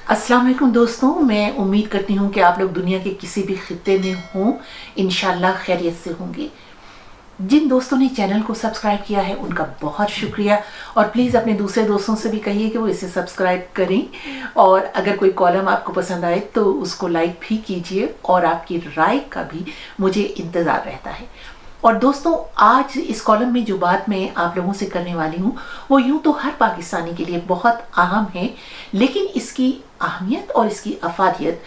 अस्सलाम वालेकुम दोस्तों, मैं उम्मीद करती हूँ कि आप लोग दुनिया के किसी भी खित्ते में हों, इंशाल्लाह खैरियत से होंगे। जिन दोस्तों ने चैनल को सब्सक्राइब किया है उनका बहुत शुक्रिया, और प्लीज़ अपने दूसरे दोस्तों से भी कहिए कि वो इसे सब्सक्राइब करें। और अगर कोई कॉलम आपको पसंद आए तो उसको लाइक भी कीजिए, और आपकी राय का भी मुझे इंतज़ार रहता है। और दोस्तों, आज इस कॉलम में जो बात मैं आप लोगों से करने वाली हूँ वो यूं तो हर पाकिस्तानी के लिए बहुत अहम है, लेकिन इसकी अहमियत और इसकी अफादियत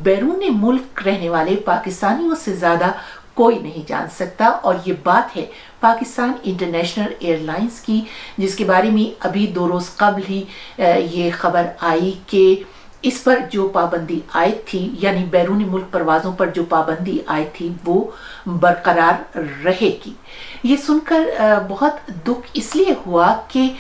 बैरून मुल्क रहने वाले पाकिस्तानियों से ज़्यादा कोई नहीं जान सकता। और ये बात है पाकिस्तान इंटरनेशनल एयरलाइंस की, जिसके बारे में अभी 2 रोज़ कबल ही ये खबर आई कि इस पर जो पाबंदी आयद थी, यानी बैरूनी मुल्क परवाज़ों पर जो पाबंदी आयद थी, वो बरकरार रहेगी। ये सुनकर बहुत दुख इसलिए हुआ कि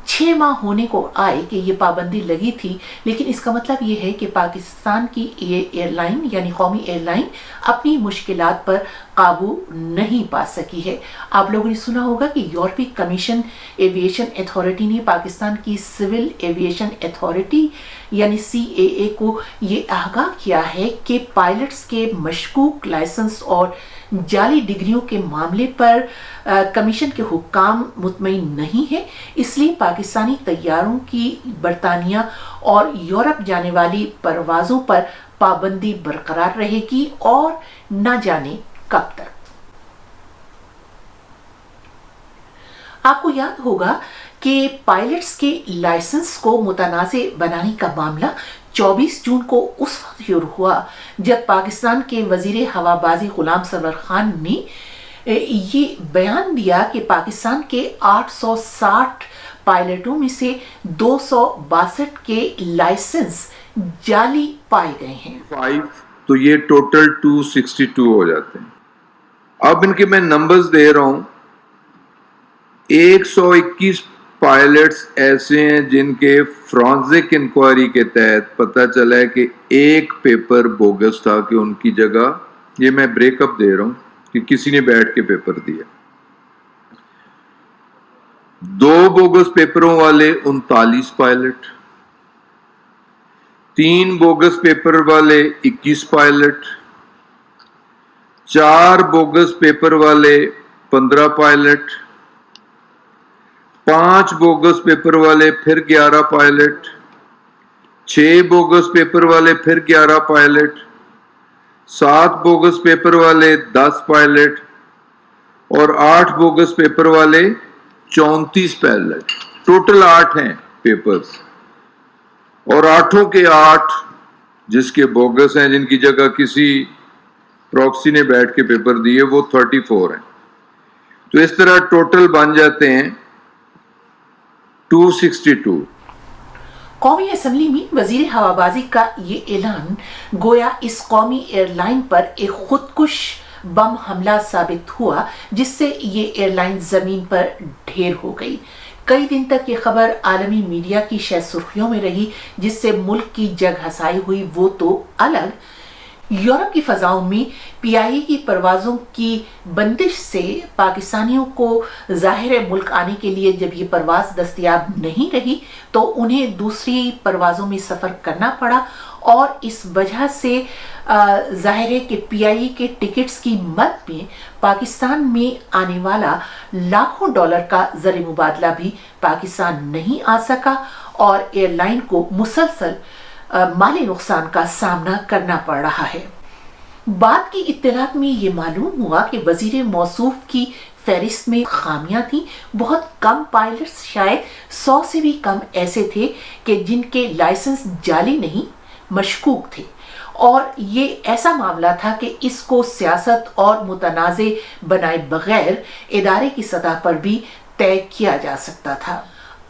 6 माह होने को आए कि ये पाबंदी लगी थी, लेकिन इसका मतलब ये है कि पाकिस्तान की ये एयरलाइन यानी कौमी एयरलाइन अपनी मुश्किलात पर काबू नहीं पा सकी है। आप लोगों ने सुना होगा कि यूरोपीय कमीशन एविएशन अथॉरिटी ने पाकिस्तान की सिविल एविएशन अथॉरिटी यानी CAA को ये आगाह किया है कि पायलट्स के मशकूक लाइसेंस और जाली डिग्रियों के मामले पर कमीशन के हुक्काम मुतमईन नहीं है, इसलिए पाकिस्तानी तैयारों की बरतानिया और यूरोप जाने वाली परवाज़ों पर पाबंदी बरकरार रहेगी, और न जाने कब तक। आपको याद होगा कि पायलट्स के लाइसेंस को मुतनाज़े बनाने का मामला 24 जून को उस वक्त शुरू हुआ जब पाकिस्तान के वजीर हवाबाजी गुलाम सरवर खान ने ये बयान दिया कि पाकिस्तान के 860 पायलटों में से 262 के लाइसेंस जाली पाए गए हैं। 5 तो ये टोटल 262 हो जाते हैं। अब इनके मैं नंबर्स दे रहा हूं। 121 पायलट्स ऐसे हैं जिनके फ्रांसिक इंक्वायरी के तहत पता चला है कि एक पेपर बोगस था, कि उनकी जगह, ये मैं ब्रेकअप दे रहा हूं कि किसी ने बैठ के पेपर दिया। 2 बोगस पेपरों वाले 39 पायलट, 3 बोगस पेपर वाले 21 पायलट, 4 बोगस पेपर वाले 15 पायलट, 5 बोगस पेपर वाले फिर 11 पायलट, 6 बोगस पेपर वाले फिर 11 पायलट, 7 बोगस पेपर वाले 10 पायलट और 8 बोगस पेपर वाले 34 पायलट। टोटल 8 हैं पेपर्स, और 8 के 8 जिसके बोगस हैं, जिनकी जगह किसी प्रॉक्सी ने बैठ के पेपर दिए, वो 34 हैं। तो इस तरह टोटल बन जाते हैं 262। कौमी असम्बली में वजीर हवाबाजी का ये ऐलान गोया इस कौमी एयरलाइन पर एक खुदकुश बम हमला साबित हुआ, जिससे ये एयरलाइन जमीन पर ढेर हो गई। कई दिन तक ये खबर आलमी मीडिया की शायद सुर्खियों में रही, जिससे मुल्क की जग हसाई हुई वो तो अलग, यूरोप की फजाओं में PIA की परवाज़ों की बंदिश से पाकिस्तानियों को ज़ाहिर मुल्क आने के लिए जब ये परवाज़ दस्तयाब नहीं रही तो उन्हें दूसरी परवाज़ों में सफ़र करना पड़ा, और इस वजह से ज़ाहिर है कि PIA के टिकट्स की मद में पाकिस्तान में आने वाला लाखों डॉलर का ज़र मुबादला भी पाकिस्तान नहीं आ सका, और एयरलाइन को मुसलसल माली नुकसान का सामना करना पड़ रहा है। बाद की इत्तलात में ये मालूम हुआ कि वजीर मौसूफ की फहरिस्त में खामियां थी। बहुत कम पायलट्स, शायद 100 से भी कम ऐसे थे कि जिनके लाइसेंस जाली नहीं मशकूक थे, और ये ऐसा मामला था कि इसको सियासत और मुतनाज़े बनाए बगैर इदारे की सतह पर भी तय किया जा सकता था।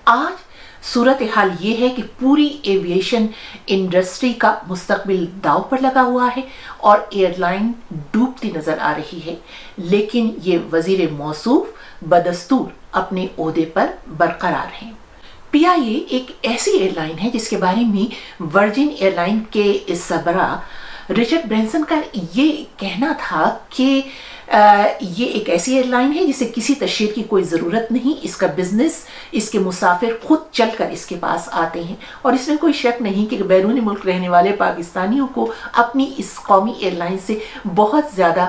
आज सूरत हाल ये है कि पूरी एविएशन इंडस्ट्री का मुस्तकबिल दांव पर लगा हुआ है और एयरलाइन डूबती नजर आ रही है, लेकिन ये वजीर मौसूफ बदस्तूर अपने ओहदे पर बरकरार हैं। PIA एक ऐसी एयरलाइन है जिसके बारे में वर्जिन एयरलाइन के सरबराह रिचर्ड ब्रैंसन का ये कहना था कि یہ ایک ایسی ایئر لائن ہے جسے کسی تشہیر کی کوئی ضرورت نہیں. اس کا بزنس، اس کے مسافر خود چل کر اس کے پاس آتے ہیں، اور اس میں کوئی شک نہیں کہ بیرون ملک رہنے والے پاکستانیوں کو اپنی اس قومی ایئر لائن سے بہت زیادہ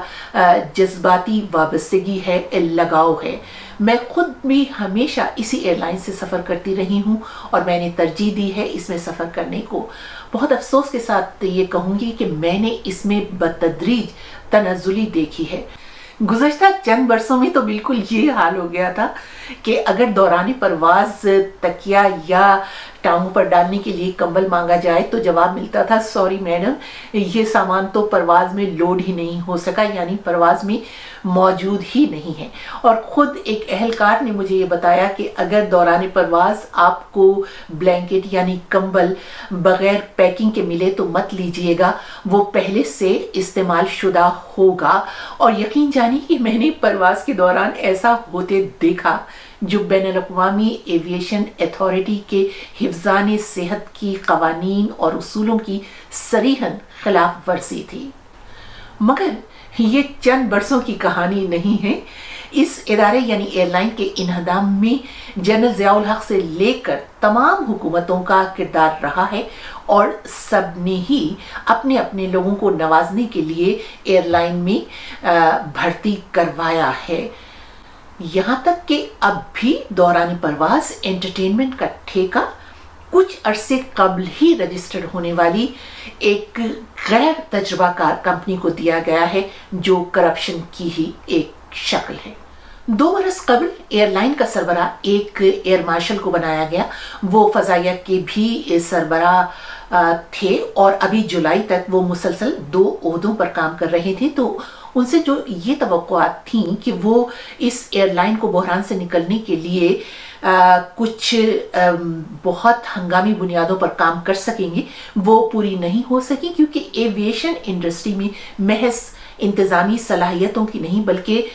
جذباتی وابستگی ہے، لگاؤ ہے. میں خود بھی ہمیشہ اسی ایئر لائن سے سفر کرتی رہی ہوں اور میں نے ترجیح دی ہے اس میں سفر کرنے کو. بہت افسوس کے ساتھ یہ کہوں گی کہ میں نے اس میں بتدریج تنزلی دیکھی ہے. گزشتہ چند برسوں میں تو بالکل یہ حال ہو گیا تھا کہ اگر دوران پرواز تکیہ یا ٹانگوں پر ڈالنے کے لیے کمبل مانگا جائے تو جواب ملتا تھا سوری میڈم، یہ سامان تو پرواز میں لوڈ ہی نہیں ہو سکا، یعنی پرواز میں موجود ہی نہیں ہے. اور خود ایک اہلکار نے مجھے یہ بتایا کہ اگر دوران پرواز آپ کو بلینکٹ یعنی کمبل بغیر پیکنگ کے ملے تو مت لیجئے گا، وہ پہلے سے استعمال شدہ ہوگا. اور یقین جانیے کہ میں نے پرواز کے دوران ایسا ہوتے دیکھا جو بین الاقوامی ایویشن اتھارٹی کے حفظان صحت کی قوانین اور اصولوں کی صریحاً خلاف ورزی تھی. مگر یہ چند برسوں کی کہانی نہیں ہے. اس ادارے یعنی ایئر لائن کے انہدام میں جنرل ضیاء الحق سے لے کر تمام حکومتوں کا کردار رہا ہے، اور سب نے ہی اپنے اپنے لوگوں کو نوازنے کے لیے ایئر لائن میں بھرتی کروایا ہے. یہاں تک کہ اب بھی دوران پرواز انٹرٹینمنٹ کا ٹھیکہ کچھ عرصے قبل ہی رجسٹرڈ ہونے والی ایک غیر تجربہ کار کمپنی کو دیا گیا ہے جو کرپشن کی ہی ایک شکل ہے. 2 برس قبل ایئر لائن کا سربراہ ایک ایئر مارشل کو بنایا گیا. وہ فضائیہ کے بھی سربراہ تھے اور ابھی جولائی تک وہ مسلسل 2 عہدوں پر کام کر رہے تھے. تو ان سے جو یہ توقعات تھیں کہ وہ اس ایئر لائن کو بحران سے نکلنے کے لیے کچھ بہت ہنگامی بنیادوں پر کام کر سکیں گے، وہ پوری نہیں ہو سکی، کیونکہ ایویشن انڈسٹری میں محض انتظامی صلاحیتوں کی نہیں بلکہ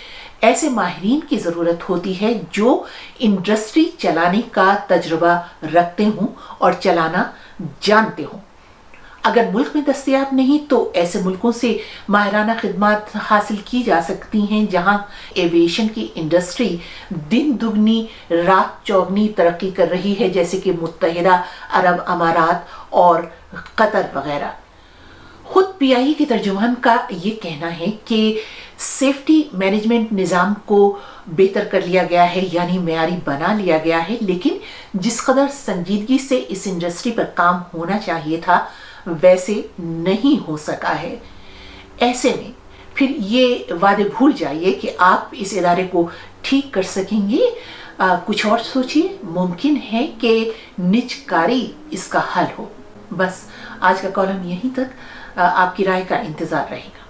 ایسے ماہرین کی ضرورت ہوتی ہے جو انڈسٹری چلانے کا تجربہ رکھتے ہوں اور چلانا جانتے ہوں. اگر ملک میں دستیاب نہیں تو ایسے ملکوں سے ماہرانہ خدمات حاصل کی جا سکتی ہیں جہاں ایویشن کی انڈسٹری دن دگنی رات چوگنی ترقی کر رہی ہے، جیسے کہ متحدہ عرب امارات اور قطر وغیرہ. خود پی آئی کے ترجمان کا یہ کہنا ہے کہ سیفٹی مینجمنٹ نظام کو بہتر کر لیا گیا ہے، یعنی معیاری بنا لیا گیا ہے، لیکن جس قدر سنجیدگی سے اس انڈسٹری پر کام ہونا چاہیے تھا ویسے نہیں ہو سکا ہے. ایسے میں پھر یہ وعدے بھول جائیے کہ آپ اس ادارے کو ٹھیک کر سکیں گے. کچھ اور سوچیے، ممکن ہے کہ نجکاری اس کا حل ہو. بس آج کا کالم یہیں تک. آپ کی رائے کا انتظار رہے گا.